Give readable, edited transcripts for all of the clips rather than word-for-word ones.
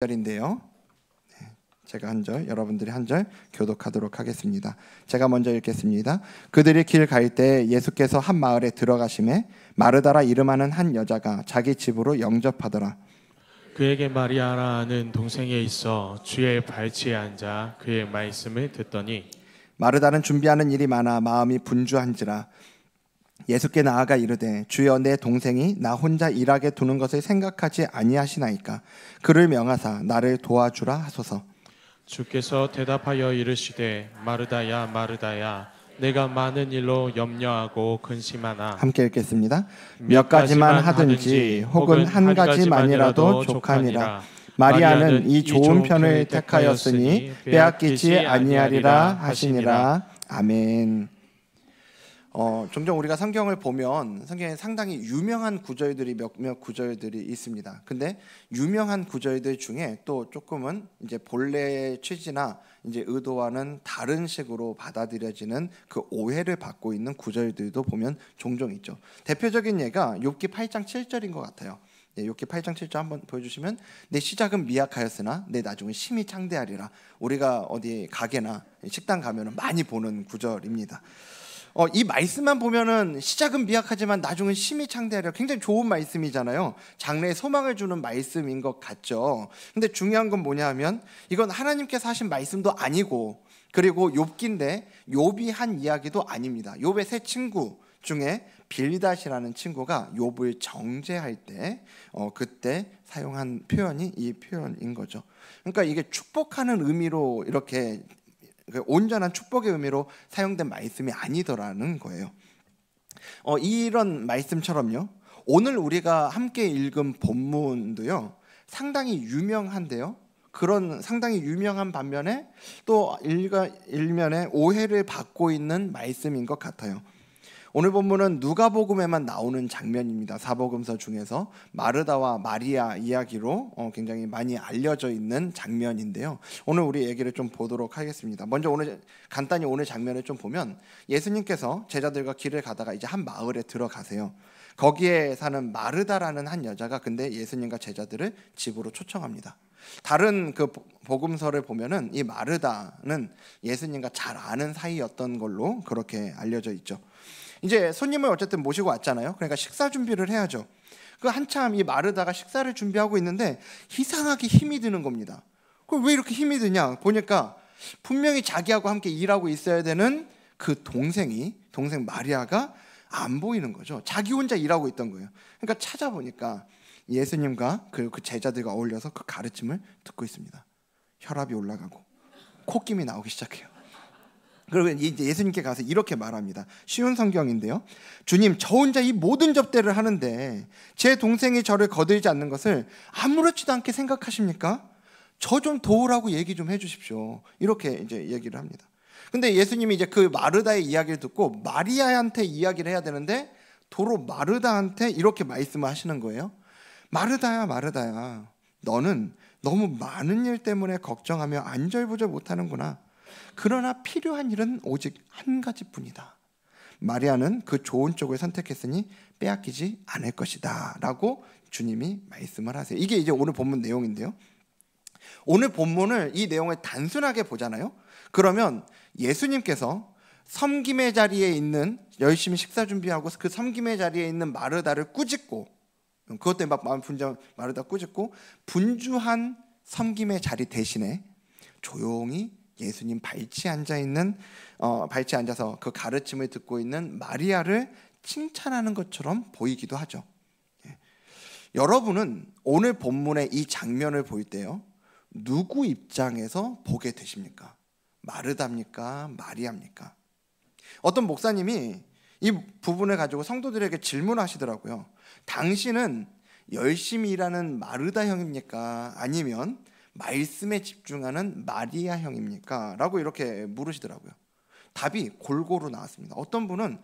절인데요. 제가 한 절, 여러분들이 한 절 교독하도록 하겠습니다. 제가 먼저 읽겠습니다. 그들이 길 갈 때 예수께서 한 마을에 들어가심에 마르다라 이름하는 한 여자가 자기 집으로 영접하더라. 그에게 마리아라는 동생이 있어 주의 발치에 앉아 그의 말씀을 듣더니 마르다는 준비하는 일이 많아 마음이 분주한지라 예수께 나아가 이르되 주여 내 동생이 나 혼자 일하게 두는 것을 생각하지 아니하시나이까 그를 명하사 나를 도와주라 하소서. 주께서 대답하여 이르시되 마르다야 마르다야 내가 많은 일로 염려하고 근심하나 함께 읽겠습니다. 몇 가지만 하든지 혹은 한 가지만이라도 족하니라. 마리아는 이 좋은 편을 택하였으니 빼앗기지 아니하리라 하시니라. 아멘. 종종 우리가 성경을 보면 성경에 상당히 유명한 구절들이 몇몇 구절들이 있습니다. 근데 유명한 구절들 중에 또 조금은 이제 본래의 취지나 이제 의도와는 다른 식으로 받아들여지는 그 오해를 받고 있는 구절들도 보면 종종 있죠. 대표적인 예가 욥기 8장 7절인 것 같아요. 욥기 8장 7절 한번 보여주시면 내 시작은 미약하였으나 내 나중은 심히 창대하리라. 우리가 어디 가게나 식당 가면 많이 보는 구절입니다. 이 말씀만 보면은 시작은 미약하지만 나중은 심히 창대하리라. 굉장히 좋은 말씀이잖아요. 장래에 소망을 주는 말씀인 것 같죠. 근데 중요한 건 뭐냐 하면 이건 하나님께서 하신 말씀도 아니고 그리고 욥기인데 욥이 한 이야기도 아닙니다. 욥의 세 친구 중에 빌닷이라는 친구가 욥을 정죄할 때 그때 사용한 표현이 이 표현인 거죠. 그러니까 이게 축복하는 의미로 이렇게 온전한 축복의 의미로 사용된 말씀이 아니더라는 거예요. 이런 말씀처럼요. 오늘 우리가 함께 읽은 본문도요. 상당히 유명한데요. 그런 상당히 유명한 반면에 또 일면에 오해를 받고 있는 말씀인 것 같아요. 오늘 본문은 누가복음에만 나오는 장면입니다. 사복음서 중에서 마르다와 마리아 이야기로 굉장히 많이 알려져 있는 장면인데요. 오늘 우리 얘기를 좀 보도록 하겠습니다. 먼저 간단히 오늘 장면을 좀 보면 예수님께서 제자들과 길을 가다가 이제 한 마을에 들어가세요. 거기에 사는 마르다라는 한 여자가 근데 예수님과 제자들을 집으로 초청합니다. 다른 그 복음서를 보면은 이 마르다는 예수님과 잘 아는 사이였던 걸로 그렇게 알려져 있죠. 이제 손님을 어쨌든 모시고 왔잖아요. 그러니까 식사 준비를 해야죠. 그 한참 이 마르다가 식사를 준비하고 있는데 이상하게 힘이 드는 겁니다. 그럼 왜 이렇게 힘이 드냐? 보니까 분명히 자기하고 함께 일하고 있어야 되는 그 동생 마리아가 안 보이는 거죠. 자기 혼자 일하고 있던 거예요. 그러니까 찾아보니까 예수님과 그 제자들과 어울려서 그 가르침을 듣고 있습니다. 혈압이 올라가고 콧김이 나오기 시작해요. 그리고 이제 예수님께 가서 이렇게 말합니다. 쉬운 성경인데요. 주님, 저 혼자 이 모든 접대를 하는데 제 동생이 저를 거들지 않는 것을 아무렇지도 않게 생각하십니까? 저 좀 도우라고 얘기 좀 해주십시오. 이렇게 이제 얘기를 합니다. 근데 예수님이 이제 그 마르다의 이야기를 듣고 마리아한테 이야기를 해야 되는데 도로 마르다한테 이렇게 말씀을 하시는 거예요. 마르다야, 마르다야, 너는 너무 많은 일 때문에 걱정하며 안절부절 못하는구나. 그러나 필요한 일은 오직 한 가지뿐이다. 마리아는 그 좋은 쪽을 선택했으니 빼앗기지 않을 것이다 라고 주님이 말씀을 하세요. 이게 이제 오늘 본문 내용인데요. 오늘 본문을 이 내용을 단순하게 보잖아요. 그러면 예수님께서 섬김의 자리에 있는 열심히 식사 준비하고 그 섬김의 자리에 있는 마르다를 꾸짖고 그것 때문에 막 마음 분주한 마르다 꾸짖고 분주한 섬김의 자리 대신에 조용히 예수님 발치에 앉아서 그 가르침을 듣고 있는 마리아를 칭찬하는 것처럼 보이기도 하죠. 여러분은 오늘 본문의 이 장면을 볼 때요, 누구 입장에서 보게 되십니까? 마르다입니까? 마리아입니까? 어떤 목사님이 이 부분을 가지고 성도들에게 질문하시더라고요. 당신은 열심히 일하는 마르다 형입니까? 아니면 말씀에 집중하는 마리아 형입니까? 라고 이렇게 물으시더라고요. 답이 골고루 나왔습니다. 어떤 분은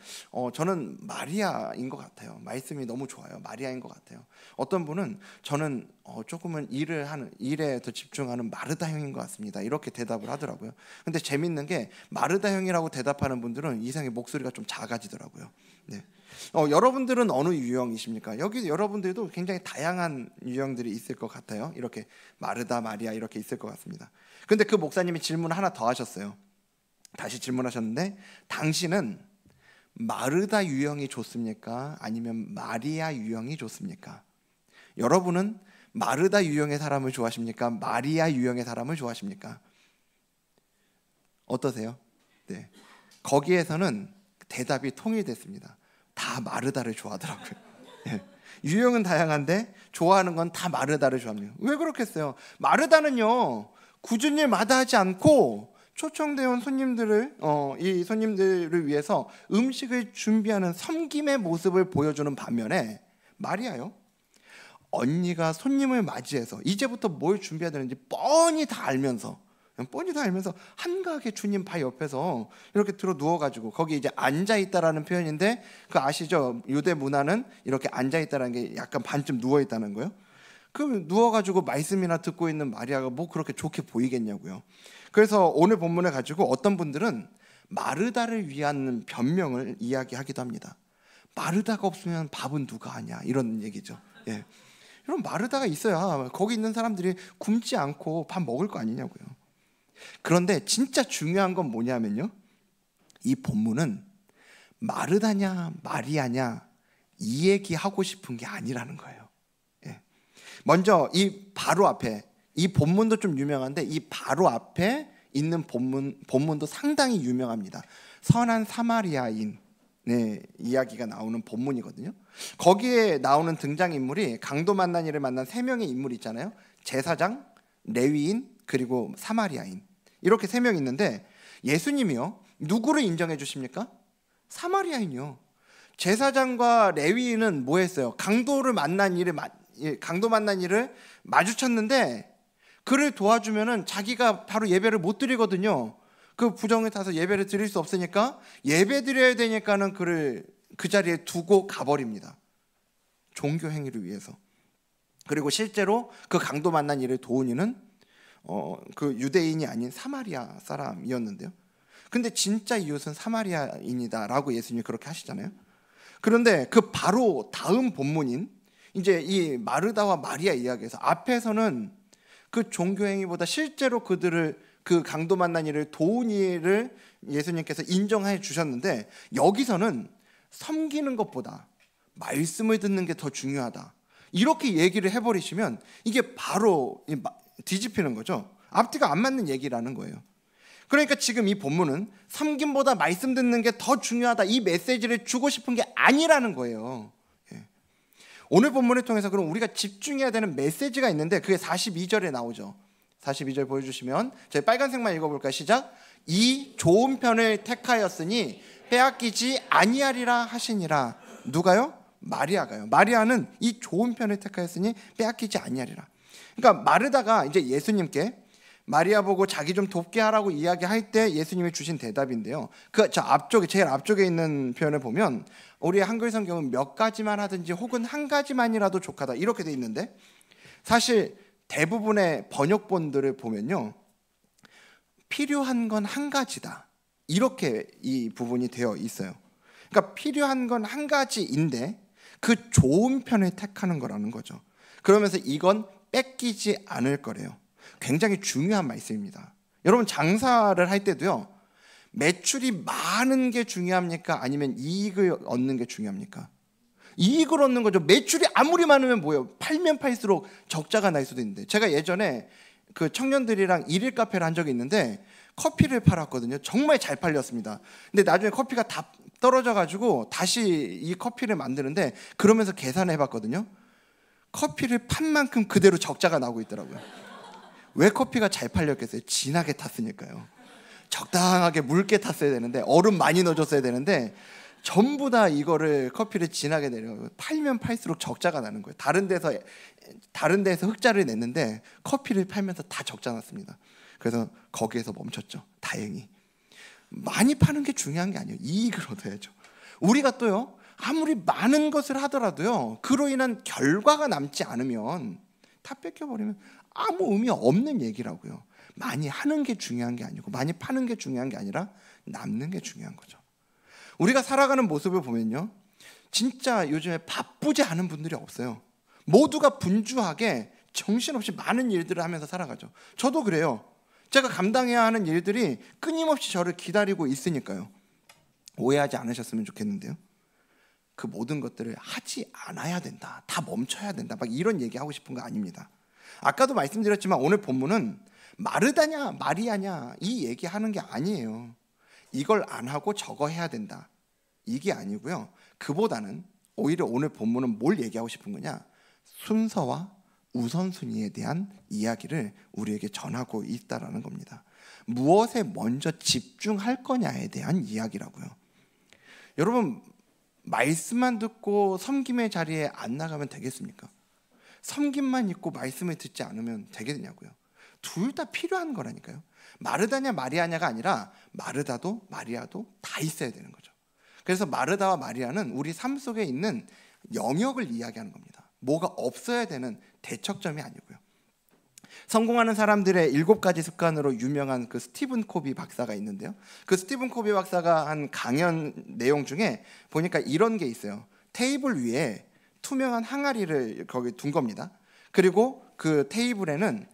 저는 마리아인 것 같아요. 말씀이 너무 좋아요. 마리아인 것 같아요. 어떤 분은 저는 조금은 일에 더 집중하는 마르다 형인 것 같습니다. 이렇게 대답을 하더라고요. 근데 재밌는 게 마르다 형이라고 대답하는 분들은 이상하게 목소리가 좀 작아지더라고요. 네. 여러분들은 어느 유형이십니까? 여기 여러분들도 굉장히 다양한 유형들이 있을 것 같아요. 이렇게 마르다, 마리아 이렇게 있을 것 같습니다. 근데 그 목사님이 질문을 하나 더 하셨어요. 다시 질문하셨는데, 당신은 마르다 유형이 좋습니까? 아니면 마리아 유형이 좋습니까? 여러분은 마르다 유형의 사람을 좋아하십니까? 마리아 유형의 사람을 좋아하십니까? 어떠세요? 네. 거기에서는 대답이 통일됐습니다. 다 마르다를 좋아하더라고요. 네. 유형은 다양한데 좋아하는 건 다 마르다를 좋아합니다. 왜 그렇겠어요? 마르다는요, 굳은 일 마다하지 않고 초청되어 온 손님들을 이 손님들을 위해서 음식을 준비하는 섬김의 모습을 보여주는 반면에, 마리아요, 언니가 손님을 맞이해서 이제부터 뭘 준비해야 되는지 뻔히 다 알면서 한가하게 주님 발 옆에서 이렇게 들어 누워가지고, 거기 이제 앉아 있다라는 표현인데, 그 아시죠? 유대 문화는 이렇게 앉아 있다라는 게 약간 반쯤 누워 있다는 거예요. 그 누워가지고 말씀이나 듣고 있는 마리아가 뭐 그렇게 좋게 보이겠냐고요. 그래서 오늘 본문을 가지고 어떤 분들은 마르다를 위한 변명을 이야기하기도 합니다. 마르다가 없으면 밥은 누가 하냐, 이런 얘기죠. 예. 여러분, 마르다가 있어야 거기 있는 사람들이 굶지 않고 밥 먹을 거 아니냐고요. 그런데 진짜 중요한 건 뭐냐면요, 이 본문은 마르다냐 마리아냐 이 얘기하고 싶은 게 아니라는 거예요. 예. 먼저 이 바로 앞에, 이 본문도 좀 유명한데 이 바로 앞에 있는 본문도 상당히 유명합니다. 선한 사마리아인 이야기가 나오는 본문이거든요. 거기에 나오는 등장인물이 강도 만난 이를 만난 3명의 인물이 있잖아요. 제사장, 레위인, 그리고 사마리아인, 이렇게 3명이 있는데, 예수님이요, 누구를 인정해 주십니까? 사마리아인이요. 제사장과 레위인은 뭐 했어요? 강도 만난 일을 마주쳤는데 그를 도와주면은 자기가 바로 예배를 못 드리거든요. 그 부정을 타서 예배를 드릴 수 없으니까, 예배 드려야 되니까는 그를 그 자리에 두고 가버립니다. 종교 행위를 위해서. 그리고 실제로 그 강도 만난 일을 도운 이는 그 유대인이 아닌 사마리아 사람이었는데요. 근데 진짜 이웃은 사마리아인이다라고 예수님이 그렇게 하시잖아요. 그런데 그 바로 다음 본문인 이제 이 마르다와 마리아 이야기에서, 앞에서는 그 종교 행위보다 실제로 그들을, 그 강도 만난 일을 도운 일을 예수님께서 인정해 주셨는데, 여기서는 섬기는 것보다 말씀을 듣는 게 더 중요하다, 이렇게 얘기를 해버리시면 이게 바로 뒤집히는 거죠. 앞뒤가 안 맞는 얘기라는 거예요. 그러니까 지금 이 본문은 섬김보다 말씀 듣는 게 더 중요하다, 이 메시지를 주고 싶은 게 아니라는 거예요. 오늘 본문을 통해서 그럼 우리가 집중해야 되는 메시지가 있는데, 그게 42절에 나오죠. 42절 보여주시면, 저희 빨간색만 읽어볼까요? 시작. 이 좋은 편을 택하였으니 빼앗기지 아니하리라 하시니라. 누가요? 마리아가요. 마리아는 이 좋은 편을 택하였으니 빼앗기지 아니하리라. 그러니까 마르다가 이제 예수님께 마리아 보고 자기 좀 돕게 하라고 이야기할 때 예수님이 주신 대답인데요. 그 저 앞쪽에, 제일 앞쪽에 있는 표현을 보면, 우리 한글 성경은 몇 가지만 하든지 혹은 한 가지만이라도 족하다, 이렇게 돼 있는데, 사실 대부분의 번역본들을 보면요, 필요한 건 한 가지다, 이렇게 이 부분이 되어 있어요. 그러니까 필요한 건 한 가지인데 그 좋은 편을 택하는 거라는 거죠. 그러면서 이건 뺏기지 않을 거래요. 굉장히 중요한 말씀입니다. 여러분, 장사를 할 때도요, 매출이 많은 게 중요합니까? 아니면 이익을 얻는 게 중요합니까? 이익을 얻는 거죠. 매출이 아무리 많으면 뭐예요? 팔면 팔수록 적자가 날 수도 있는데, 제가 예전에 그 청년들이랑 일일 카페를 한 적이 있는데 커피를 팔았거든요. 정말 잘 팔렸습니다. 근데 나중에 커피가 다 떨어져가지고 다시 이 커피를 만드는데, 그러면서 계산해 봤거든요. 커피를 판 만큼 그대로 적자가 나고 있더라고요. 왜 커피가 잘 팔렸겠어요? 진하게 탔으니까요. 적당하게 붉게 탔어야 되는데, 얼음 많이 넣어줬어야 되는데, 전부 다 이거를 커피를 진하게 내려 팔면 팔수록 적자가 나는 거예요. 다른 데서 흑자를 냈는데 커피를 팔면서 다 적자 났습니다. 그래서 거기에서 멈췄죠. 다행히. 많이 파는 게 중요한 게 아니에요. 이익을 얻어야죠. 우리가 또요, 아무리 많은 것을 하더라도요, 그로 인한 결과가 남지 않으면 다 뺏겨버리면 아무 의미 없는 얘기라고요. 많이 하는 게 중요한 게 아니고, 많이 파는 게 중요한 게 아니라 남는 게 중요한 거죠. 우리가 살아가는 모습을 보면요, 진짜 요즘에 바쁘지 않은 분들이 없어요. 모두가 분주하게 정신없이 많은 일들을 하면서 살아가죠. 저도 그래요. 제가 감당해야 하는 일들이 끊임없이 저를 기다리고 있으니까요. 오해하지 않으셨으면 좋겠는데요, 그 모든 것들을 하지 않아야 된다, 다 멈춰야 된다, 막 이런 얘기하고 싶은 거 아닙니다. 아까도 말씀드렸지만 오늘 본문은 마르다냐 마리아냐 이 얘기하는 게 아니에요. 이걸 안 하고 저거 해야 된다, 이게 아니고요. 그보다는 오히려 오늘 본문은 뭘 얘기하고 싶은 거냐, 순서와 우선순위에 대한 이야기를 우리에게 전하고 있다라는 겁니다. 무엇에 먼저 집중할 거냐에 대한 이야기라고요. 여러분, 말씀만 듣고 섬김의 자리에 안 나가면 되겠습니까? 섬김만 있고 말씀을 듣지 않으면 되겠냐고요. 둘 다 필요한 거라니까요. 마르다냐 마리아냐가 아니라 마르다도 마리아도 다 있어야 되는 거죠. 그래서 마르다와 마리아는 우리 삶 속에 있는 영역을 이야기하는 겁니다. 뭐가 없어야 되는 대척점이 아니고요. 성공하는 사람들의 7가지 습관으로 유명한 그 스티븐 코비 박사가 있는데요, 그 스티븐 코비 박사가 한 강연 내용 중에 보니까 이런 게 있어요. 테이블 위에 투명한 항아리를 거기 둔 겁니다. 그리고 그 테이블에는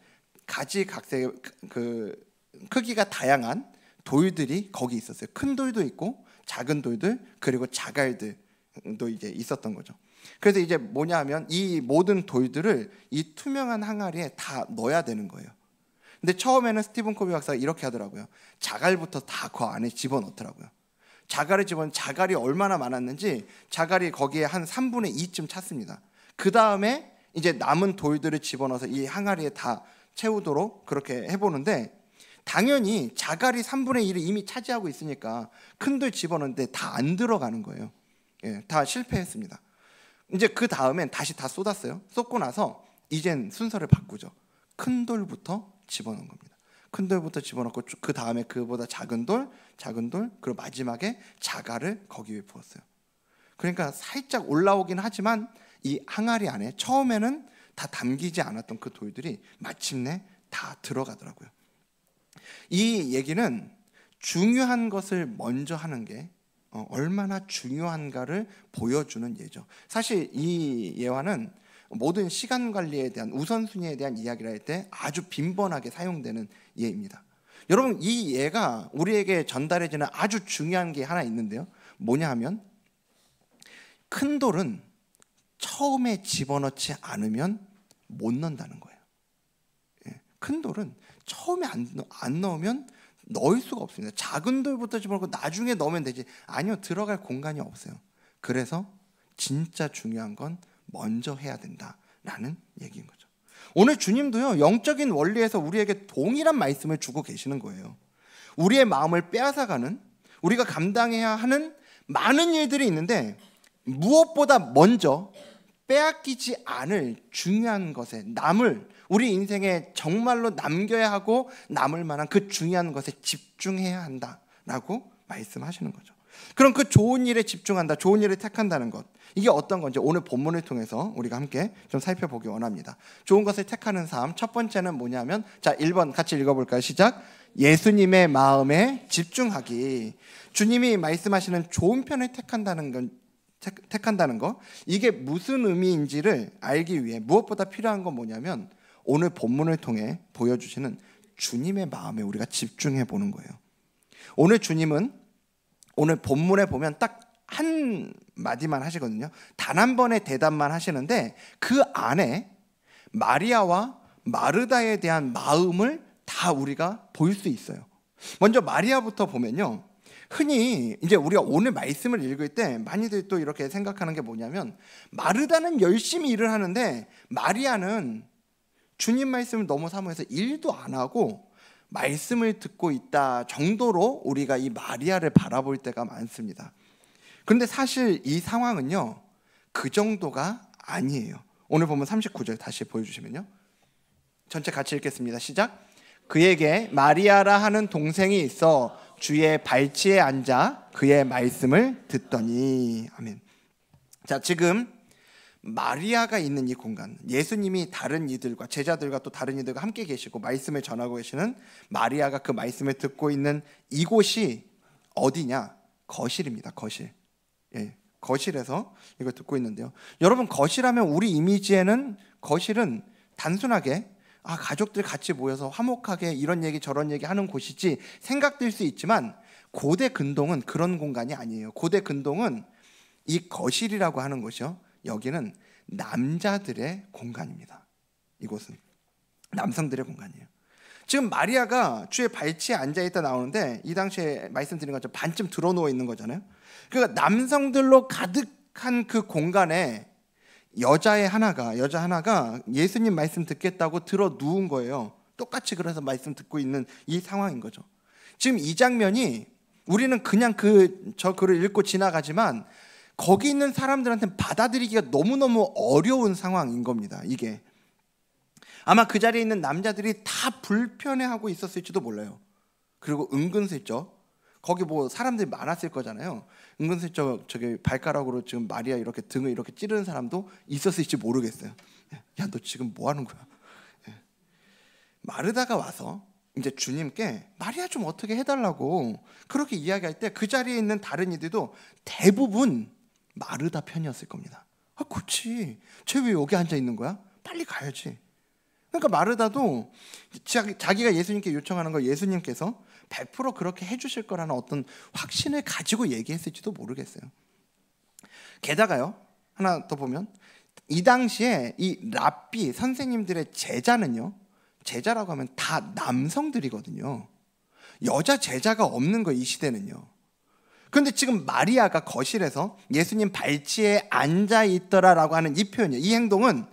가지각색 그 크기가 다양한 돌들이 거기 있었어요. 큰 돌도 있고 작은 돌들, 그리고 자갈들도 이제 있었던 거죠. 그래서 이제 뭐냐 하면 이 모든 돌들을 이 투명한 항아리에 다 넣어야 되는 거예요. 근데 처음에는 스티븐 코비 박사가 이렇게 하더라고요. 자갈부터 다 그 안에 집어넣더라고요. 자갈이 얼마나 많았는지 자갈이 거기에 한 3분의 2쯤 찼습니다. 그 다음에 이제 남은 돌들을 집어넣어서 이 항아리에 다 채우도록 그렇게 해보는데, 당연히 자갈이 3분의 1을 이미 차지하고 있으니까 큰 돌 집어넣는데 다 안 들어가는 거예요. 예, 다 실패했습니다. 이제 그 다음엔 다시 다 쏟았어요. 쏟고 나서 이젠 순서를 바꾸죠. 큰 돌부터 집어넣은 겁니다. 큰 돌부터 집어넣고 그 다음에 그보다 작은 돌, 그리고 마지막에 자갈을 거기 위에 부었어요. 그러니까 살짝 올라오긴 하지만 이 항아리 안에 처음에는 다 담기지 않았던 그 돌들이 마침내 다 들어가더라고요. 이 얘기는 중요한 것을 먼저 하는 게 얼마나 중요한가를 보여주는 예죠. 사실 이 예화는 모든 시간 관리에 대한 우선순위에 대한 이야기를 할 때 아주 빈번하게 사용되는 예입니다. 여러분, 이 예가 우리에게 전달해지는 아주 중요한 게 하나 있는데요, 뭐냐 하면 큰 돌은 처음에 집어넣지 않으면 못 넣는다는 거예요. 큰 돌은 처음에 안 넣으면 넣을 수가 없습니다. 작은 돌부터 집어넣고 나중에 넣으면 되지, 아니요, 들어갈 공간이 없어요. 그래서 진짜 중요한 건 먼저 해야 된다라는 얘기인 거죠. 오늘 주님도요, 영적인 원리에서 우리에게 동일한 말씀을 주고 계시는 거예요. 우리의 마음을 빼앗아가는, 우리가 감당해야 하는 많은 일들이 있는데 무엇보다 먼저 빼앗기지 않을 중요한 것에, 우리 인생에 정말로 남겨야 하고 남을 만한 그 중요한 것에 집중해야 한다라고 말씀하시는 거죠. 그럼 그 좋은 일에 집중한다, 좋은 일을 택한다는 것, 이게 어떤 건지 오늘 본문을 통해서 우리가 함께 좀 살펴보기 원합니다. 좋은 것을 택하는 삶, 첫 번째는 뭐냐면, 자, 1번 같이 읽어볼까요? 시작. 예수님의 마음에 집중하기. 주님이 말씀하시는 좋은 편을 택한다는 거, 이게 무슨 의미인지를 알기 위해 무엇보다 필요한 건 뭐냐면 오늘 본문을 통해 보여주시는 주님의 마음에 우리가 집중해 보는 거예요. 오늘 주님은 오늘 본문에 보면 딱 한 마디만 하시거든요. 단 한 번의 대답만 하시는데 그 안에 마리아와 마르다에 대한 마음을 다 우리가 볼 수 있어요. 먼저 마리아부터 보면요, 흔히 이제 우리가 오늘 말씀을 읽을 때 많이들 또 이렇게 생각하는 게 뭐냐면, 마르다는 열심히 일을 하는데 마리아는 주님 말씀을 너무 사모해서 일도 안 하고 말씀을 듣고 있다 정도로 우리가 이 마리아를 바라볼 때가 많습니다. 그런데 사실 이 상황은요, 그 정도가 아니에요. 오늘 보면 39절 다시 보여주시면요, 전체 같이 읽겠습니다. 시작. 그에게 마리아라 하는 동생이 있어 주의 발치에 앉아 그의 말씀을 듣더니. 아멘. 자, 지금 마리아가 있는 이 공간, 예수님이 다른 이들과 제자들과 또 다른 이들과 함께 계시고 말씀을 전하고 계시는 마리아가 그 말씀을 듣고 있는 이곳이 어디냐? 거실입니다. 거실. 예, 거실에서 이걸 듣고 있는데요. 여러분, 거실하면 우리 이미지에는 거실은 단순하게 가족들 같이 모여서 화목하게 이런 얘기 저런 얘기 하는 곳이지 생각될 수 있지만, 고대 근동은 그런 공간이 아니에요. 고대 근동은 이 거실이라고 하는 것이요, 여기는 남자들의 공간입니다. 이곳은 남성들의 공간이에요. 지금 마리아가 주의 발치에 앉아있다 나오는데, 이 당시에 말씀드린 것처럼 반쯤 드러누워 있는 거잖아요. 그러니까 남성들로 가득한 그 공간에 여자 하나가 예수님 말씀 듣겠다고 들어 누운 거예요. 똑같이 그래서 말씀 듣고 있는 이 상황인 거죠. 지금 이 장면이 우리는 그냥 저 글을 읽고 지나가지만 거기 있는 사람들한테는 받아들이기가 너무너무 어려운 상황인 겁니다. 이게 아마 그 자리에 있는 남자들이 다 불편해하고 있었을지도 몰라요. 그리고 은근슬쩍 거기 뭐 사람들이 많았을 거잖아요. 은근슬쩍 저기 발가락으로 지금 마리아 이렇게 등을 이렇게 찌르는 사람도 있었을지 모르겠어요. 야, 너 지금 뭐 하는 거야? 마르다가 와서 이제 주님께 마리아 좀 어떻게 해달라고 그렇게 이야기할 때 그 자리에 있는 다른 이들도 대부분 마르다 편이었을 겁니다. 그렇지, 쟤 왜 여기 앉아 있는 거야? 빨리 가야지. 그러니까 마르다도 자기가 예수님께 요청하는 걸 예수님께서 100% 그렇게 해주실 거라는 어떤 확신을 가지고 얘기했을지도 모르겠어요. 게다가요, 하나 더 보면 이 당시에 이 랍비 선생님들의 제자는요, 제자라고 하면 다 남성들이거든요. 여자 제자가 없는 거, 이 시대는요. 그런데 지금 마리아가 거실에서 예수님 발치에 앉아있더라라고 하는 이 표현이요, 이 행동은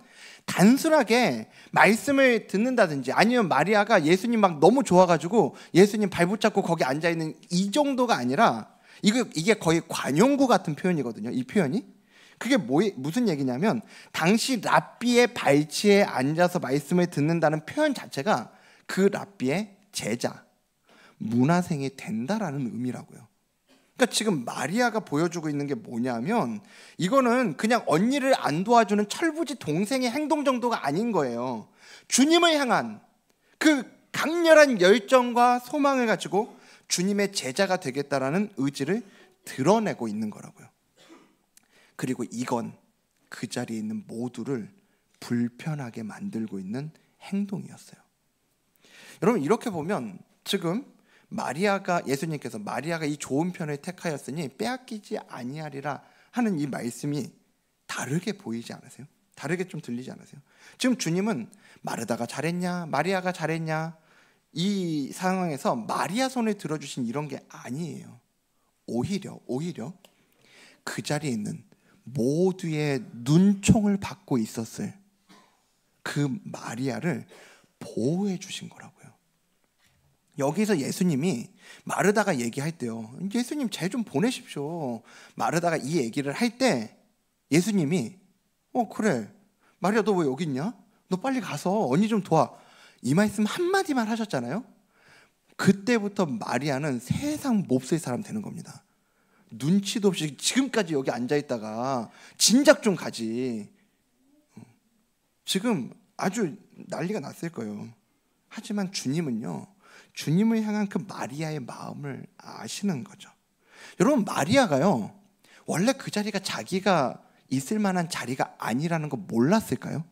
단순하게 말씀을 듣는다든지 아니면 마리아가 예수님 막 너무 좋아가지고 예수님 발 붙잡고 거기 앉아있는 이 정도가 아니라 이게 거의 관용구 같은 표현이거든요. 이 표현이 그게 무슨 얘기냐면, 당시 랍비의 발치에 앉아서 말씀을 듣는다는 표현 자체가 그 랍비의 제자, 문화생이 된다라는 의미라고요. 그러니까 지금 마리아가 보여주고 있는 게 뭐냐면, 이거는 그냥 언니를 안 도와주는 철부지 동생의 행동 정도가 아닌 거예요. 주님을 향한 그 강렬한 열정과 소망을 가지고 주님의 제자가 되겠다라는 의지를 드러내고 있는 거라고요. 그리고 이건 그 자리에 있는 모두를 불편하게 만들고 있는 행동이었어요. 여러분, 이렇게 보면 지금 예수님께서 마리아가 이 좋은 편을 택하였으니 빼앗기지 아니하리라 하는 이 말씀이 다르게 보이지 않으세요? 다르게 좀 들리지 않으세요? 지금 주님은 마르다가 잘했냐, 마리아가 잘했냐, 이 상황에서 마리아 손을 들어주신 이런 게 아니에요. 오히려 그 자리에 있는 모두의 눈총을 받고 있었을 그 마리아를 보호해 주신 거라고요. 여기서 예수님이 마르다가 얘기할 때요, 예수님 쟤 좀 보내십시오. 마르다가 이 얘기를 할 때 예수님이 그래, 마리아 너 왜 여기 있냐? 너 빨리 가서 언니 좀 도와. 이 말씀 한마디만 하셨잖아요. 그때부터 마리아는 세상 몹쓸 사람 되는 겁니다. 눈치도 없이 지금까지 여기 앉아있다가 진작 좀 가지. 지금 아주 난리가 났을 거예요. 하지만 주님은요, 주님을 향한 그 마리아의 마음을 아시는 거죠. 여러분, 마리아가요, 원래 그 자리가 자기가 있을 만한 자리가 아니라는 거 몰랐을까요?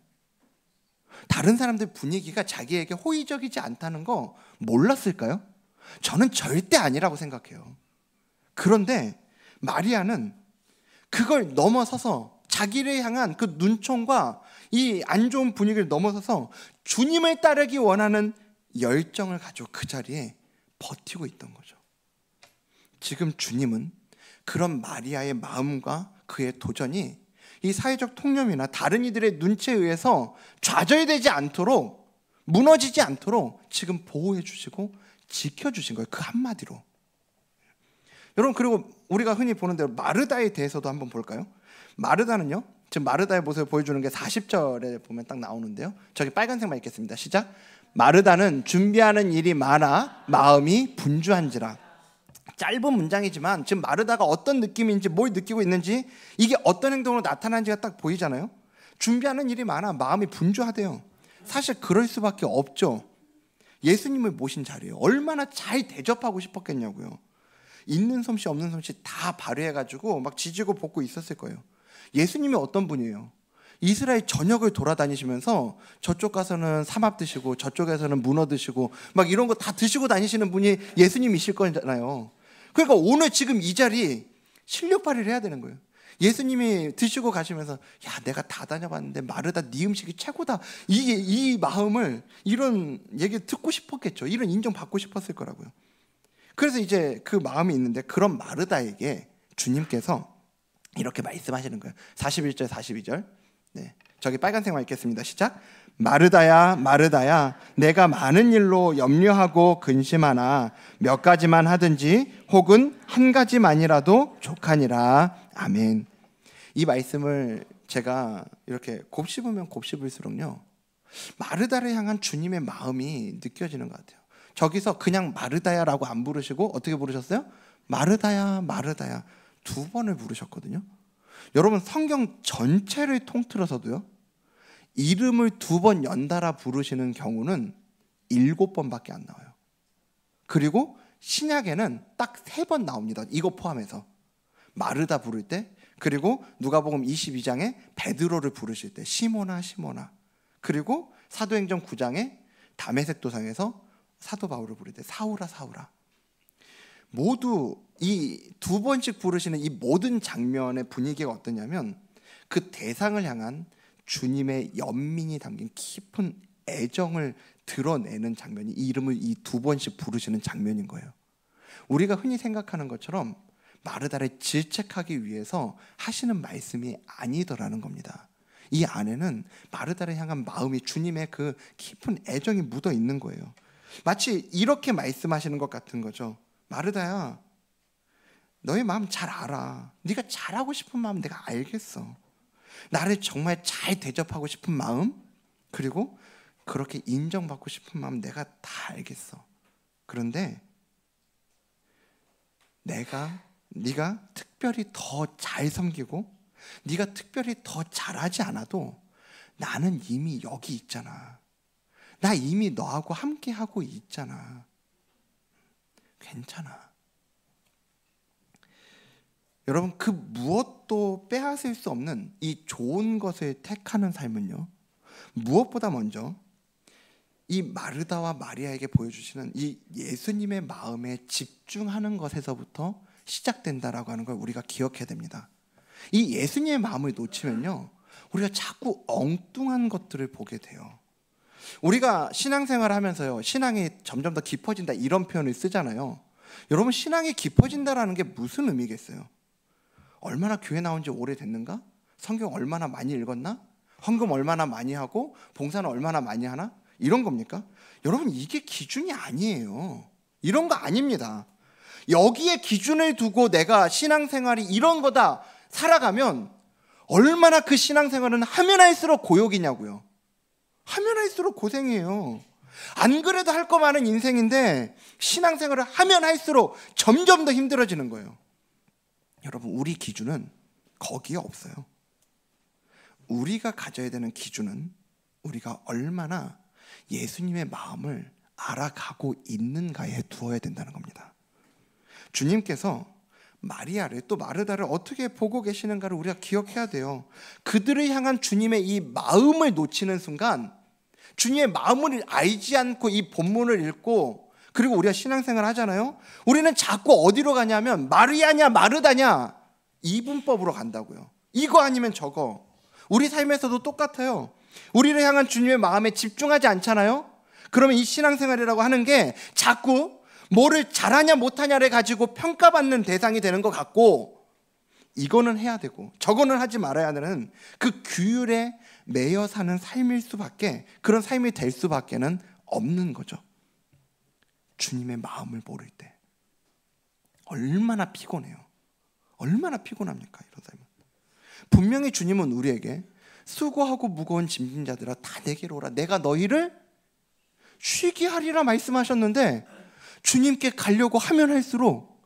다른 사람들 분위기가 자기에게 호의적이지 않다는 거 몰랐을까요? 저는 절대 아니라고 생각해요. 그런데 마리아는 그걸 넘어서서 자기를 향한 그 눈총과 이 안 좋은 분위기를 넘어서서 주님을 따르기 원하는 열정을 가지고 그 자리에 버티고 있던 거죠. 지금 주님은 그런 마리아의 마음과 그의 도전이 이 사회적 통념이나 다른 이들의 눈치에 의해서 좌절되지 않도록, 무너지지 않도록 지금 보호해 주시고 지켜주신 거예요. 그 한마디로. 여러분, 그리고 우리가 흔히 보는 대로 마르다에 대해서도 한번 볼까요? 마르다는요, 지금 마르다의 모습을 보여주는 게 40절에 보면 딱 나오는데요, 저기 빨간색만 읽겠습니다. 시작. 마르다는 준비하는 일이 많아 마음이 분주한지라. 짧은 문장이지만 지금 마르다가 어떤 느낌인지 뭘 느끼고 있는지 이게 어떤 행동으로 나타나는지가 딱 보이잖아요. 준비하는 일이 많아. 마음이 분주하대요. 사실 그럴 수밖에 없죠. 예수님을 모신 자리예요. 얼마나 잘 대접하고 싶었겠냐고요. 있는 솜씨 없는 솜씨 다 발휘해가지고 막 지지고 볶고 있었을 거예요. 예수님이 어떤 분이에요? 이스라엘 전역을 돌아다니시면서 저쪽 가서는 삼합 드시고 저쪽에서는 문어 드시고 막 이런 거 다 드시고 다니시는 분이 예수님이실 거잖아요. 그러니까 오늘 지금 이 자리 실력 발휘를 해야 되는 거예요. 예수님이 드시고 가시면서 야 내가 다 다녀봤는데 마르다 네 음식이 최고다. 이 마음을 이런 얘기 듣고 싶었겠죠. 이런 인정 받고 싶었을 거라고요. 그래서 이제 그 마음이 있는데 그런 마르다에게 주님께서 이렇게 말씀하시는 거예요. 41절 42절 네, 저기 빨간색만 읽겠습니다. 시작. 마르다야 마르다야 내가 많은 일로 염려하고 근심하나 몇 가지만 하든지 혹은 한 가지만이라도 족하니라. 아멘. 이 말씀을 제가 이렇게 곱씹으면 곱씹을수록요 마르다를 향한 주님의 마음이 느껴지는 것 같아요. 저기서 그냥 마르다야라고 안 부르시고 어떻게 부르셨어요? 마르다야 마르다야 2번을 부르셨거든요. 여러분 성경 전체를 통틀어서도요 이름을 2번 연달아 부르시는 경우는 7번밖에 안 나와요. 그리고 신약에는 딱 3번 나옵니다. 이거 포함해서 마르다 부를 때, 그리고 누가복음 22장에 베드로를 부르실 때 시모나 시모나, 그리고 사도행전 9장에 다메섹 도상에서 사도 바울을 부를 때 사울아 사울아. 모두 이 2번씩 부르시는 이 모든 장면의 분위기가 어떠냐면 그 대상을 향한 주님의 연민이 담긴 깊은 애정을 드러내는 장면이 이 이름을 이 2번씩 부르시는 장면인 거예요. 우리가 흔히 생각하는 것처럼 마르다를 질책하기 위해서 하시는 말씀이 아니더라는 겁니다. 이 안에는 마르다를 향한 마음이 주님의 그 깊은 애정이 묻어 있는 거예요. 마치 이렇게 말씀하시는 것 같은 거죠. 마르다야 너의 마음 잘 알아. 네가 잘하고 싶은 마음 내가 알겠어. 나를 정말 잘 대접하고 싶은 마음, 그리고 그렇게 인정받고 싶은 마음 내가 다 알겠어. 그런데 네가 특별히 더 잘 섬기고 네가 특별히 더 잘하지 않아도 나는 이미 여기 있잖아. 나 이미 너하고 함께하고 있잖아. 괜찮아. 여러분 그 무엇도 빼앗을 수 없는 이 좋은 것을 택하는 삶은요 무엇보다 먼저 이 마르다와 마리아에게 보여주시는 이 예수님의 마음에 집중하는 것에서부터 시작된다라고 하는 걸 우리가 기억해야 됩니다. 이 예수님의 마음을 놓치면요 우리가 자꾸 엉뚱한 것들을 보게 돼요. 우리가 신앙생활을 하면서요 신앙이 점점 더 깊어진다 이런 표현을 쓰잖아요. 여러분 신앙이 깊어진다라는 게 무슨 의미겠어요? 얼마나 교회 나온 지 오래됐는가? 성경 얼마나 많이 읽었나? 헌금 얼마나 많이 하고 봉사는 얼마나 많이 하나? 이런 겁니까? 여러분 이게 기준이 아니에요. 이런 거 아닙니다. 여기에 기준을 두고 내가 신앙생활이 이런 거다 살아가면 얼마나 그 신앙생활은 하면 할수록 고역이냐고요. 하면 할수록 고생이에요. 안 그래도 할 거 많은 인생인데 신앙생활을 하면 할수록 점점 더 힘들어지는 거예요. 여러분 우리 기준은 거기에 없어요. 우리가 가져야 되는 기준은 우리가 얼마나 예수님의 마음을 알아가고 있는가에 두어야 된다는 겁니다. 주님께서 마리아를 또 마르다를 어떻게 보고 계시는가를 우리가 기억해야 돼요. 그들을 향한 주님의 이 마음을 놓치는 순간 주님의 마음을 알지 않고 이 본문을 읽고 그리고 우리가 신앙생활 하잖아요. 우리는 자꾸 어디로 가냐면 마리아냐 마르다냐 이분법으로 간다고요. 이거 아니면 저거. 우리 삶에서도 똑같아요. 우리를 향한 주님의 마음에 집중하지 않잖아요. 그러면 이 신앙생활이라고 하는 게 자꾸 뭐를 잘하냐 못하냐를 가지고 평가받는 대상이 되는 것 같고 이거는 해야 되고 저거는 하지 말아야 하는 그 규율에 매여 사는 삶일 수밖에 그런 삶이 될 수밖에는 없는 거죠. 주님의 마음을 모를 때 얼마나 피곤해요. 얼마나 피곤합니까? 이런 삶은. 분명히 주님은 우리에게 수고하고 무거운 짐진 자들아 다 내게로 오라 내가 너희를 쉬게 하리라 말씀하셨는데 주님께 가려고 하면 할수록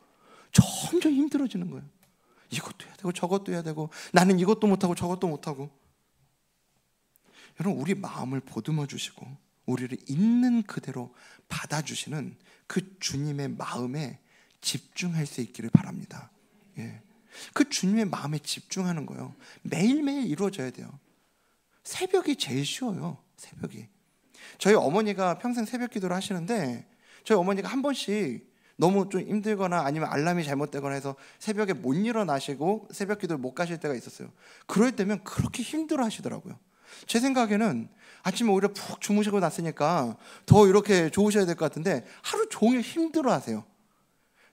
점점 힘들어지는 거예요. 이것도 해야 되고 저것도 해야 되고 나는 이것도 못하고 저것도 못하고. 여러분, 우리 마음을 보듬어 주시고 우리를 있는 그대로 받아주시는 그 주님의 마음에 집중할 수 있기를 바랍니다. 예. 그 주님의 마음에 집중하는 거요, 매일매일 이루어져야 돼요. 새벽이 제일 쉬워요. 새벽이. 저희 어머니가 평생 새벽 기도를 하시는데 저희 어머니가 한 번씩 너무 좀 힘들거나 아니면 알람이 잘못되거나 해서 새벽에 못 일어나시고 새벽 기도를 못 가실 때가 있었어요. 그럴 때면 그렇게 힘들어 하시더라고요. 제 생각에는 아침에 오히려 푹 주무시고 났으니까 더 이렇게 좋으셔야 될 것 같은데 하루 종일 힘들어 하세요.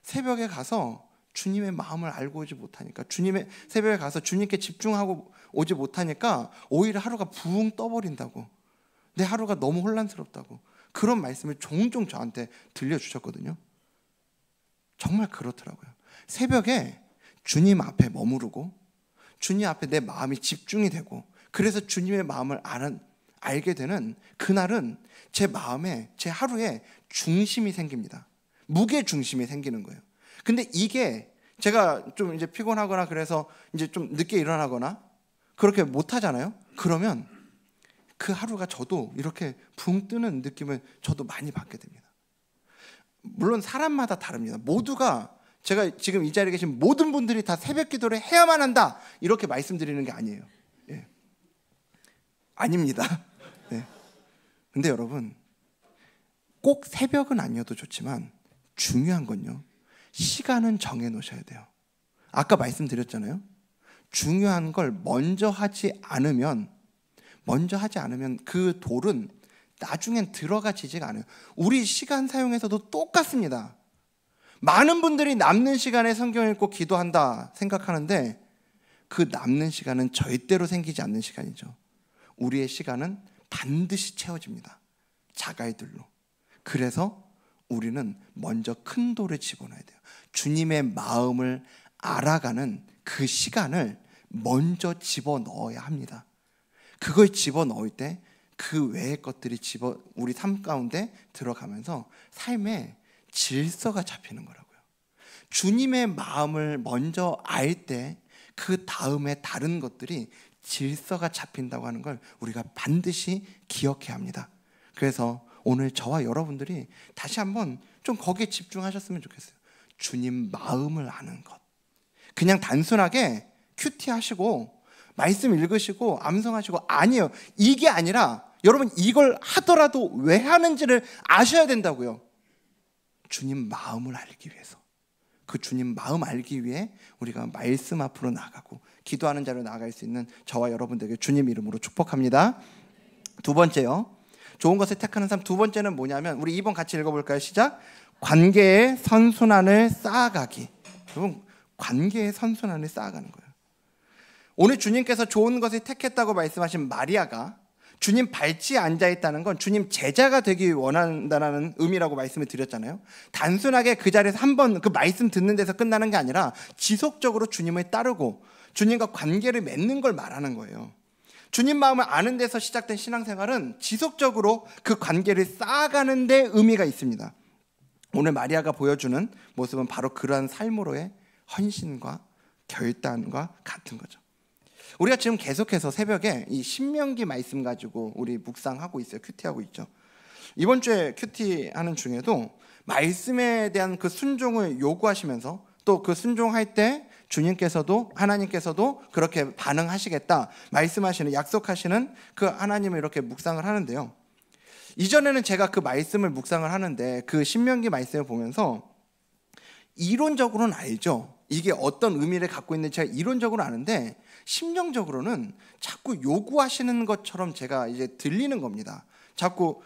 새벽에 가서 주님의 마음을 알고 오지 못하니까, 주님의 새벽에 가서 주님께 집중하고 오지 못하니까 오히려 하루가 붕 떠버린다고, 내 하루가 너무 혼란스럽다고 그런 말씀을 종종 저한테 들려주셨거든요. 정말 그렇더라고요. 새벽에 주님 앞에 머무르고 주님 앞에 내 마음이 집중이 되고 그래서 주님의 마음을 알게 되는 그날은 제 마음에, 제 하루에 중심이 생깁니다. 무게 중심이 생기는 거예요. 근데 이게 제가 좀 이제 피곤하거나 그래서 이제 좀 늦게 일어나거나 그렇게 못 하잖아요. 그러면 그 하루가 저도 이렇게 붕 뜨는 느낌을 저도 많이 받게 됩니다. 물론 사람마다 다릅니다. 모두가, 제가 지금 이 자리에 계신 모든 분들이 다 새벽 기도를 해야만 한다 이렇게 말씀드리는 게 아니에요. 예. 아닙니다. 네. 근데 여러분, 꼭 새벽은 아니어도 좋지만 중요한 건요, 시간은 정해 놓으셔야 돼요. 아까 말씀드렸잖아요. 중요한 걸 먼저 하지 않으면 그 돌은 나중엔 들어가지지가 않아요. 우리 시간 사용에서도 똑같습니다. 많은 분들이 남는 시간에 성경 읽고 기도한다 생각하는데 그 남는 시간은 절대로 생기지 않는 시간이죠. 우리의 시간은 반드시 채워집니다. 자갈들로. 그래서 우리는 먼저 큰 돌을 집어넣어야 돼요. 주님의 마음을 알아가는 그 시간을 먼저 집어넣어야 합니다. 그걸 집어넣을 때 그 외의 것들이 우리 삶 가운데 들어가면서 삶에 질서가 잡히는 거라고요. 주님의 마음을 먼저 알 때 그 다음에 다른 것들이 질서가 잡힌다고 하는 걸 우리가 반드시 기억해야 합니다. 그래서 오늘 저와 여러분들이 다시 한번 좀 거기에 집중하셨으면 좋겠어요. 주님 마음을 아는 것. 그냥 단순하게 큐티 하시고 말씀 읽으시고 암송하시고, 아니에요. 이게 아니라 여러분, 이걸 하더라도 왜 하는지를 아셔야 된다고요. 주님 마음을 알기 위해서. 그 주님 마음 알기 위해 우리가 말씀 앞으로 나가고 기도하는 자리로 나아갈 수 있는 저와 여러분들에게 주님 이름으로 축복합니다. 두 번째요, 좋은 것을 택하는 삶. 두 번째는 뭐냐면, 우리 2번 같이 읽어볼까요? 시작. 관계의 선순환을 쌓아가기. 여러분, 관계의 선순환을 쌓아가는 거예요. 오늘 주님께서 좋은 것을 택했다고 말씀하신 마리아가 주님 발치에 앉아있다는 건 주님 제자가 되기 원한다는 의미라고 말씀을 드렸잖아요. 단순하게 그 자리에서 한번 그 말씀 듣는 데서 끝나는 게 아니라 지속적으로 주님을 따르고 주님과 관계를 맺는 걸 말하는 거예요. 주님 마음을 아는 데서 시작된 신앙생활은 지속적으로 그 관계를 쌓아가는 데 의미가 있습니다. 오늘 마리아가 보여주는 모습은 바로 그러한 삶으로의 헌신과 결단과 같은 거죠. 우리가 지금 계속해서 새벽에 이 신명기 말씀 가지고 우리 묵상하고 있어요. 큐티하고 있죠. 이번 주에 큐티하는 중에도 말씀에 대한 그 순종을 요구하시면서 또 그 순종할 때 주님께서도, 하나님께서도 그렇게 반응하시겠다 말씀하시는, 약속하시는 그 하나님을 이렇게 묵상을 하는데요. 이전에는 제가 그 말씀을 묵상을 하는데 그 신명기 말씀을 보면서 이론적으로는 알죠. 이게 어떤 의미를 갖고 있는지 제가 이론적으로 아는데 심정적으로는 자꾸 요구하시는 것처럼 제가 이제 들리는 겁니다. 자꾸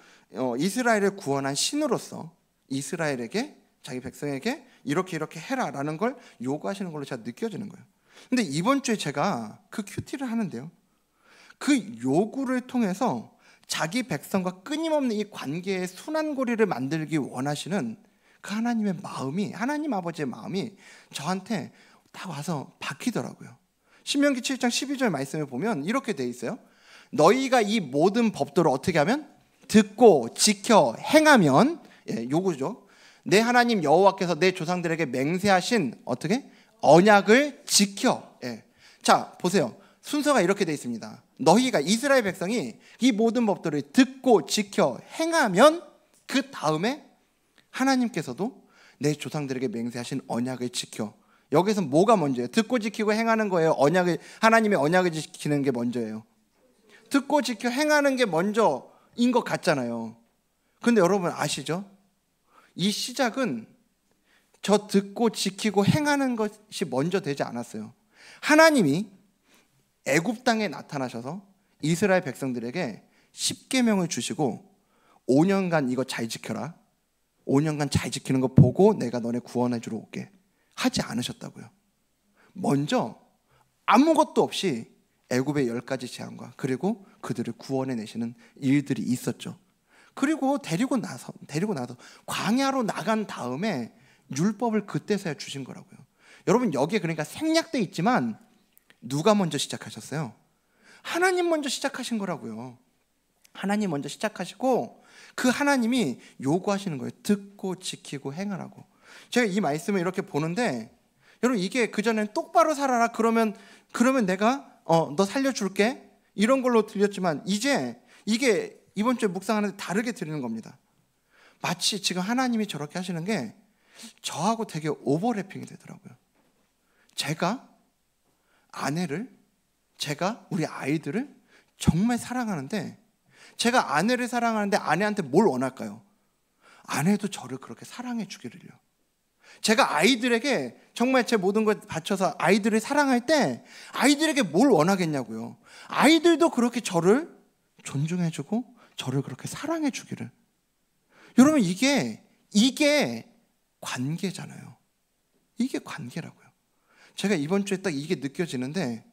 이스라엘을 구원한 신으로서 이스라엘에게, 자기 백성에게 이렇게 해라라는 걸 요구하시는 걸로 제가 느껴지는 거예요. 근데 이번 주에 제가 그 큐티를 하는데요, 그 요구를 통해서 자기 백성과 끊임없는 이 관계의 순환고리를 만들기 원하시는 그 하나님의 마음이, 하나님 아버지의 마음이 저한테 딱 와서 박히더라고요. 신명기 7장 12절 말씀을 보면 이렇게 돼 있어요. 너희가 이 모든 법도를 어떻게 하면? 듣고 지켜 행하면, 요구죠. 내 하나님 여호와께서 내 조상들에게 맹세하신 어떻게? 언약을 지켜. 예. 자, 보세요. 순서가 이렇게 되어 있습니다. 너희가 이스라엘 백성이 이 모든 법들을 듣고 지켜 행하면 그 다음에 하나님께서도 내 조상들에게 맹세하신 언약을 지켜. 여기서 뭐가 먼저예요? 듣고 지키고 행하는 거예요? 하나님의 언약을 지키는 게 먼저예요? 듣고 지켜 행하는 게 먼저인 것 같잖아요. 근데 여러분 아시죠? 이 시작은 저 듣고 지키고 행하는 것이 먼저 되지 않았어요. 하나님이 애굽 땅에 나타나셔서 이스라엘 백성들에게 10계명을 주시고 5년간 이거 잘 지켜라. 5년간 잘 지키는 거 보고 내가 너네 구원해 주러 올게. 하지 않으셨다고요. 먼저 아무것도 없이 애굽의 10가지 재앙과 그리고 그들을 구원해 내시는 일들이 있었죠. 그리고 데리고 나서 광야로 나간 다음에 율법을 그때서야 주신 거라고요. 여러분 여기에 그러니까 생략돼 있지만 누가 먼저 시작하셨어요? 하나님 먼저 시작하신 거라고요. 하나님 먼저 시작하시고 그 하나님이 요구하시는 거예요. 듣고 지키고 행하라고. 제가 이 말씀을 이렇게 보는데 여러분 이게 그전엔 똑바로 살아라 그러면 내가 너 살려줄게 이런 걸로 들렸지만 이제 이게 이번 주에 묵상하는데 다르게 들리는 겁니다. 마치 지금 하나님이 저렇게 하시는 게 저하고 되게 오버래핑이 되더라고요. 제가 우리 아이들을 정말 사랑하는데 제가 아내를 사랑하는데 아내한테 뭘 원할까요? 아내도 저를 그렇게 사랑해 주기를요. 제가 아이들에게 정말 제 모든 걸 바쳐서 아이들을 사랑할 때 아이들에게 뭘 원하겠냐고요. 아이들도 그렇게 저를 존중해주고 저를 그렇게 사랑해 주기를. 여러분 이게 관계잖아요. 이게 관계라고요. 제가 이번 주에 딱 이게 느껴지는데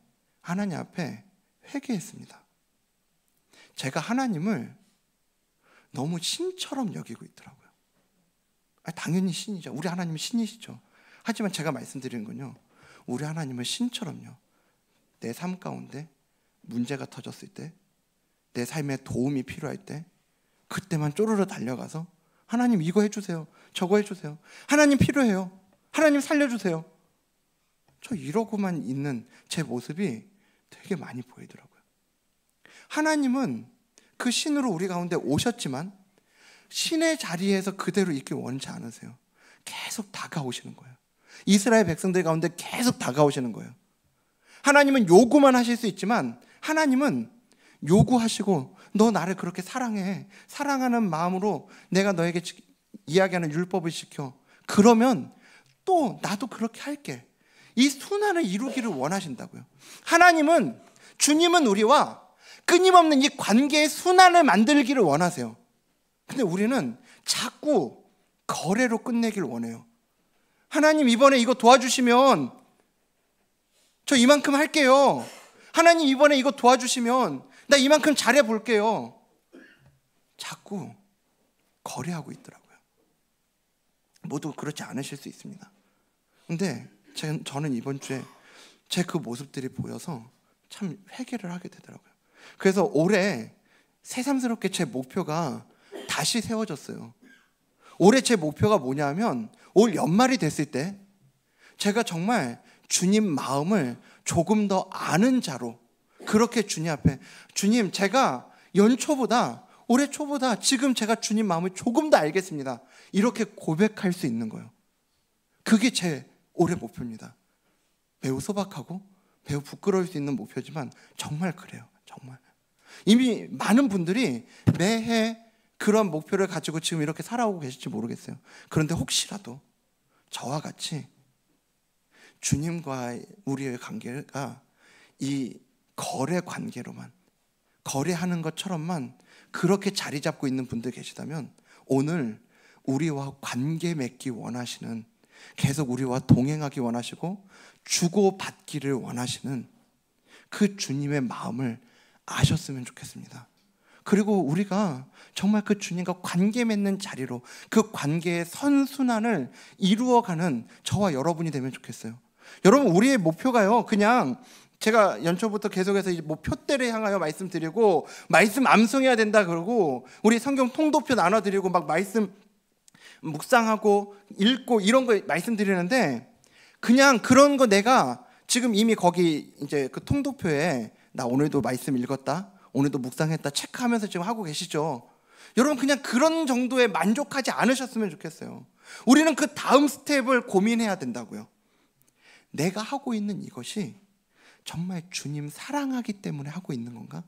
하나님 앞에 회개했습니다. 제가 하나님을 너무 신처럼 여기고 있더라고요. 당연히 신이죠. 우리 하나님은 신이시죠. 하지만 제가 말씀드리는 건요, 우리 하나님은 신처럼요, 내 삶 가운데 문제가 터졌을 때, 내 삶에 도움이 필요할 때 그때만 쪼르르 달려가서 하나님 이거 해주세요, 저거 해주세요, 하나님 필요해요, 하나님 살려주세요, 저 이러고만 있는 제 모습이 되게 많이 보이더라고요. 하나님은 그 신으로 우리 가운데 오셨지만 신의 자리에서 그대로 있길 원치 않으세요. 계속 다가오시는 거예요. 이스라엘 백성들 가운데 계속 다가오시는 거예요. 하나님은 요구만 하실 수 있지만 하나님은 요구하시고 너 나를 그렇게 사랑해, 사랑하는 마음으로 내가 너에게 이야기하는 율법을 지켜, 그러면 또 나도 그렇게 할게, 이 순환을 이루기를 원하신다고요. 주님은 우리와 끊임없는 이 관계의 순환을 만들기를 원하세요. 근데 우리는 자꾸 거래로 끝내기를 원해요. 하나님 이번에 이거 도와주시면 저 이만큼 할게요. 하나님 이번에 이거 도와주시면 나 이만큼 잘해볼게요. 자꾸 거래하고 있더라고요. 모두 그렇지 않으실 수 있습니다. 근데 저는 이번 주에 제 그 모습들이 보여서 참 회개를 하게 되더라고요. 그래서 올해 새삼스럽게 제 목표가 다시 세워졌어요. 올해 제 목표가 뭐냐면 올 연말이 됐을 때 제가 정말 주님 마음을 조금 더 아는 자로, 그렇게 주님 앞에, 주님 제가 연초보다 올해 초보다 지금 제가 주님 마음을 조금 더 알겠습니다, 이렇게 고백할 수 있는 거예요. 그게 제 올해 목표입니다. 매우 소박하고 매우 부끄러울 수 있는 목표지만 정말 그래요. 정말 이미 많은 분들이 매해 그런 목표를 가지고 지금 이렇게 살아오고 계실지 모르겠어요. 그런데 혹시라도 저와 같이 주님과 우리의 관계가 이 거래 관계로만, 거래하는 것처럼만 그렇게 자리 잡고 있는 분들 계시다면 오늘 우리와 관계 맺기 원하시는, 계속 우리와 동행하기 원하시고 주고받기를 원하시는 그 주님의 마음을 아셨으면 좋겠습니다. 그리고 우리가 정말 그 주님과 관계 맺는 자리로 그 관계의 선순환을 이루어가는 저와 여러분이 되면 좋겠어요. 여러분 우리의 목표가요, 그냥 제가 연초부터 계속해서 뭐 표대를 향하여 말씀드리고 말씀 암송해야 된다 그러고 우리 성경 통도표 나눠드리고 막 말씀 묵상하고 읽고 이런 거 말씀드리는데, 그냥 그런 거 내가 지금 이미 거기 이제 그 통독표에 나 오늘도 말씀 읽었다, 오늘도 묵상했다 체크하면서 지금 하고 계시죠? 여러분, 그냥 그런 정도에 만족하지 않으셨으면 좋겠어요. 우리는 그 다음 스텝을 고민해야 된다고요. 내가 하고 있는 이것이 정말 주님 사랑하기 때문에 하고 있는 건가?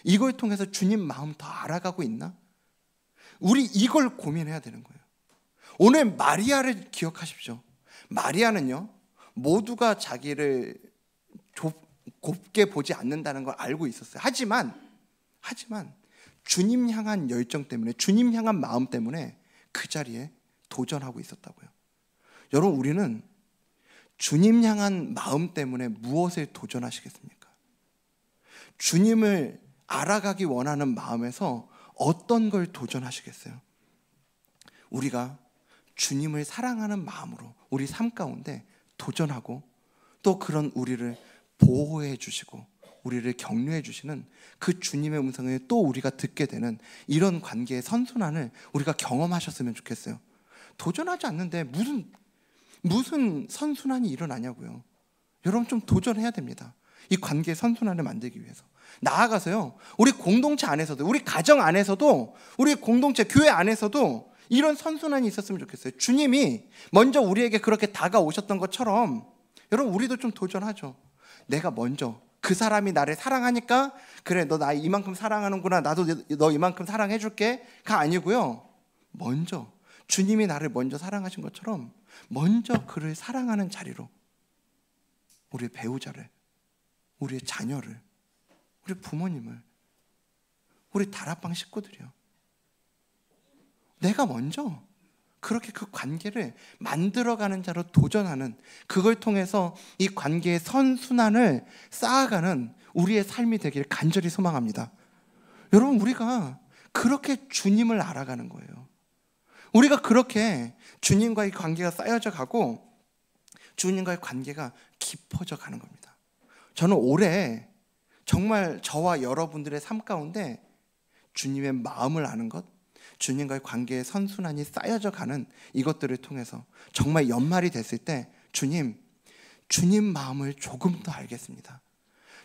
이걸 통해서 주님 마음 더 알아가고 있나? 우리 이걸 고민해야 되는 거예요. 오늘 마리아를 기억하십시오. 마리아는요, 모두가 자기를 곱게 보지 않는다는 걸 알고 있었어요. 하지만 주님 향한 열정 때문에, 주님 향한 마음 때문에 그 자리에 도전하고 있었다고요. 여러분, 우리는 주님 향한 마음 때문에 무엇을 도전하시겠습니까? 주님을 알아가기 원하는 마음에서 어떤 걸 도전하시겠어요? 우리가 주님을 사랑하는 마음으로 우리 삶 가운데 도전하고, 또 그런 우리를 보호해 주시고 우리를 격려해 주시는 그 주님의 음성을 또 우리가 듣게 되는 이런 관계의 선순환을 우리가 경험하셨으면 좋겠어요. 도전하지 않는데 무슨 선순환이 일어나냐고요. 여러분, 좀 도전해야 됩니다. 이 관계의 선순환을 만들기 위해서. 나아가서요, 우리 공동체 안에서도, 우리 가정 안에서도, 우리 공동체 교회 안에서도 이런 선순환이 있었으면 좋겠어요. 주님이 먼저 우리에게 그렇게 다가오셨던 것처럼 여러분, 우리도 좀 도전하죠. 내가 먼저, 그 사람이 나를 사랑하니까 그래, 너 나 이만큼 사랑하는구나, 나도 너 이만큼 사랑해 줄게가 아니고요, 먼저 주님이 나를 먼저 사랑하신 것처럼 먼저 그를 사랑하는 자리로 우리 배우자를, 우리의 자녀를, 우리 부모님을, 우리 다락방 식구들이요, 내가 먼저 그렇게 그 관계를 만들어가는 자로 도전하는, 그걸 통해서 이 관계의 선순환을 쌓아가는 우리의 삶이 되기를 간절히 소망합니다. 여러분, 우리가 그렇게 주님을 알아가는 거예요. 우리가 그렇게 주님과의 관계가 쌓여져 가고 주님과의 관계가 깊어져 가는 겁니다. 저는 올해 정말 저와 여러분들의 삶 가운데 주님의 마음을 아는 것, 주님과의 관계의 선순환이 쌓여져 가는 이것들을 통해서 정말 연말이 됐을 때 주님 마음을 조금 더 알겠습니다.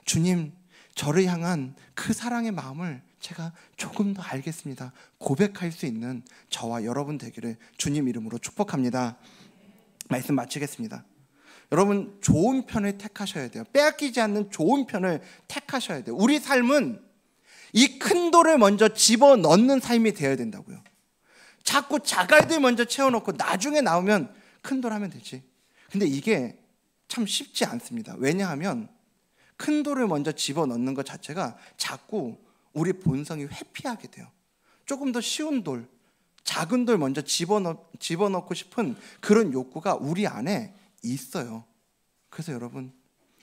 주님, 저를 향한 그 사랑의 마음을 제가 조금 더 알겠습니다. 고백할 수 있는 저와 여러분 되기를 주님 이름으로 축복합니다. 말씀 마치겠습니다. 여러분, 좋은 편을 택하셔야 돼요. 빼앗기지 않는 좋은 편을 택하셔야 돼요. 우리 삶은 이 큰 돌을 먼저 집어넣는 삶이 되어야 된다고요. 자꾸 자갈들 먼저 채워놓고 나중에 나오면 큰 돌 하면 되지. 근데 이게 참 쉽지 않습니다. 왜냐하면 큰 돌을 먼저 집어넣는 것 자체가 자꾸 우리 본성이 회피하게 돼요. 조금 더 쉬운 돌, 작은 돌 먼저 집어넣고 싶은 그런 욕구가 우리 안에 있어요. 그래서 여러분,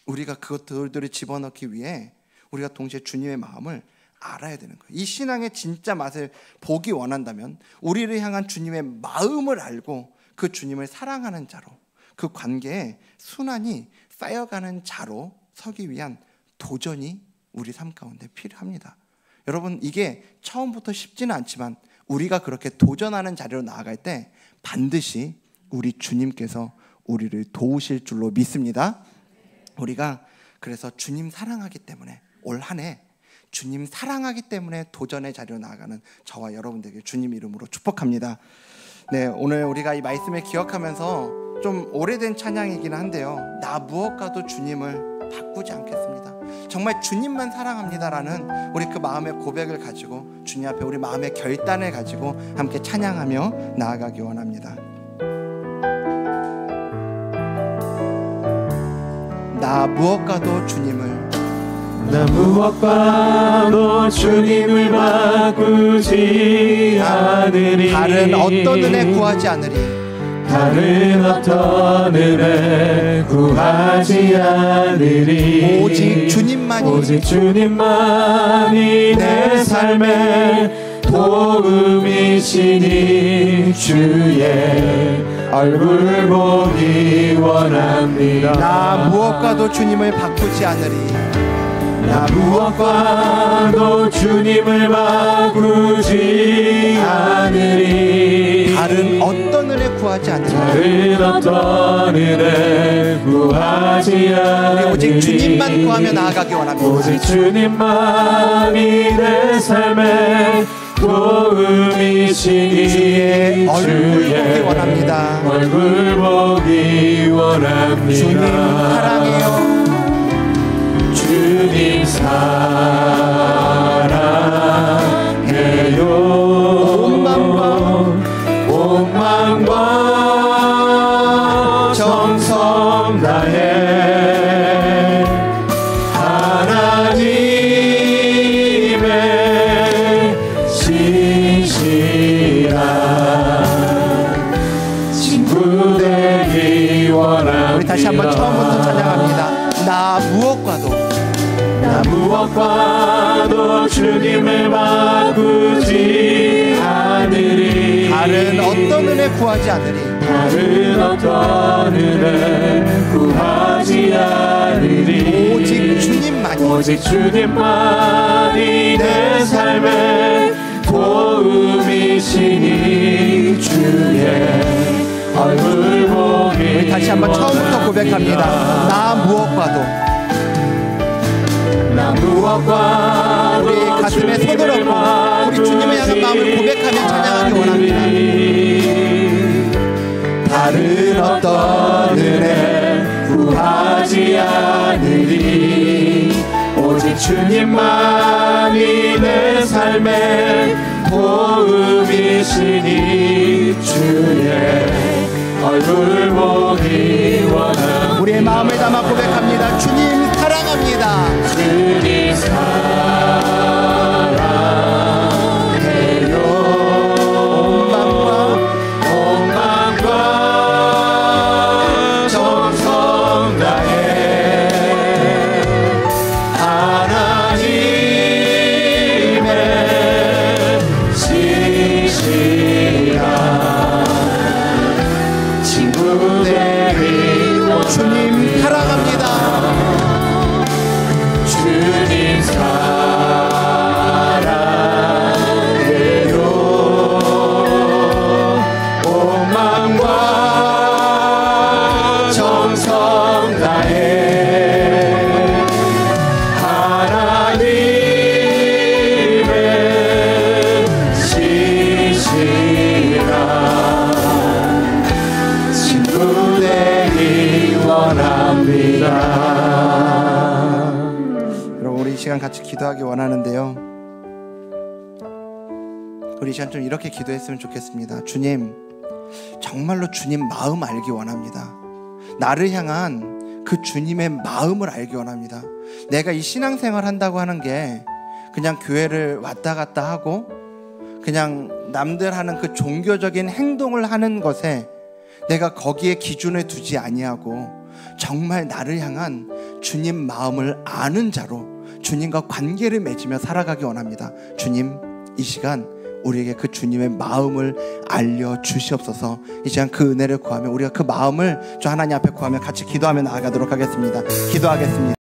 우리가 그것들을 집어넣기 위해 우리가 동시에 주님의 마음을 알아야 되는 거예요. 이 신앙의 진짜 맛을 보기 원한다면 우리를 향한 주님의 마음을 알고 그 주님을 사랑하는 자로, 그 관계에 순환이 쌓여가는 자로 서기 위한 도전이 우리 삶 가운데 필요합니다. 여러분, 이게 처음부터 쉽지는 않지만 우리가 그렇게 도전하는 자리로 나아갈 때 반드시 우리 주님께서 우리를 도우실 줄로 믿습니다. 우리가 그래서 주님 사랑하기 때문에 올 한 해 주님 사랑하기 때문에 도전의 자리로 나아가는 저와 여러분들에게 주님 이름으로 축복합니다. 네, 오늘 우리가 이 말씀을 기억하면서 좀 오래된 찬양이긴 한데요, 나 무엇과도 주님을 바꾸지 않겠습니다. 정말 주님만 사랑합니다라는 우리 그 마음의 고백을 가지고 주님 앞에 우리 마음의 결단을 가지고 함께 찬양하며 나아가기 원합니다. 나 무엇과도 주님을 바꾸지 않으리. 다른 어떤 은혜 구하지 않으리. 다른 어떤 은혜 구하지 않으리. 오직 주님만이 내 삶의 도움이시니 주의 얼굴 보기 원합니다. 나 무엇과도 주님을 바꾸지 않으리. 나 무엇과도 주님을 바꾸지 않으리. 다른 어떤 은혜 구하지 않으리. 다른 어떤 은혜 구하지 않으리. 오직 주님만 구하며 나아가기 원합니다. 오직 주님만이 내 삶의 도움이시니 주의 얼굴 보기 원합니다. 얼굴 보기 원합니다. 주님 사랑해요. 주님 사랑해요. 온 마음과 정성 다해 하나님의 신실한 친구 되기 원합니다. 우리 다시 한번 처음부터 찬양합니다. 나 무엇과도 주님을 바꾸지 않으리. 다른 어떤 은혜 구하지 않으리. 다른 어떤 은혜 구하지 않으리. 오직 주님만이 내 삶의 도움이시니 주의 얼굴 보기. 우리 다시 한번 처음부터 고백합니다. 나 무엇과도 우리 가슴에 손을 얹고 우리 주님을 향한 마음을 고백하며 찬양하기 원합니다. 다른 어떤 은혜 구하지 않으리. 오직 주님만이 내 삶의 도움이시니 주의 얼굴 보기 원합니다. 우리의 마음을 담아 고백합니다. 주님 사랑합니다. 주님 사랑해요. 온 마음과 정성 다해 하나님의 신실한 친구 되기 원합니다. 주님 사랑합니다. 주님 사랑해요. 온 마음과 정성 다해 하나님의 신실한 친구 되기 원합니다. 우리 이 시간 같이 기도하기 원하는데요. 우리 이 시간 좀 이렇게 기도했으면 좋겠습니다. 주님, 정말로 주님 마음 알기 원합니다. 나를 향한 그 주님의 마음을 알기 원합니다. 내가 이 신앙생활 한다고 하는 게 그냥 교회를 왔다 갔다 하고 그냥 남들 하는 그 종교적인 행동을 하는 것에 내가 거기에 기준을 두지 아니하고 정말 나를 향한 주님 마음을 아는 자로 주님과 관계를 맺으며 살아가기 원합니다. 주님, 이 시간 우리에게 그 주님의 마음을 알려주시옵소서. 이 시간 그 은혜를 구하며 우리가 그 마음을 저 하나님 앞에 구하며 같이 기도하며 나아가도록 하겠습니다. 기도하겠습니다.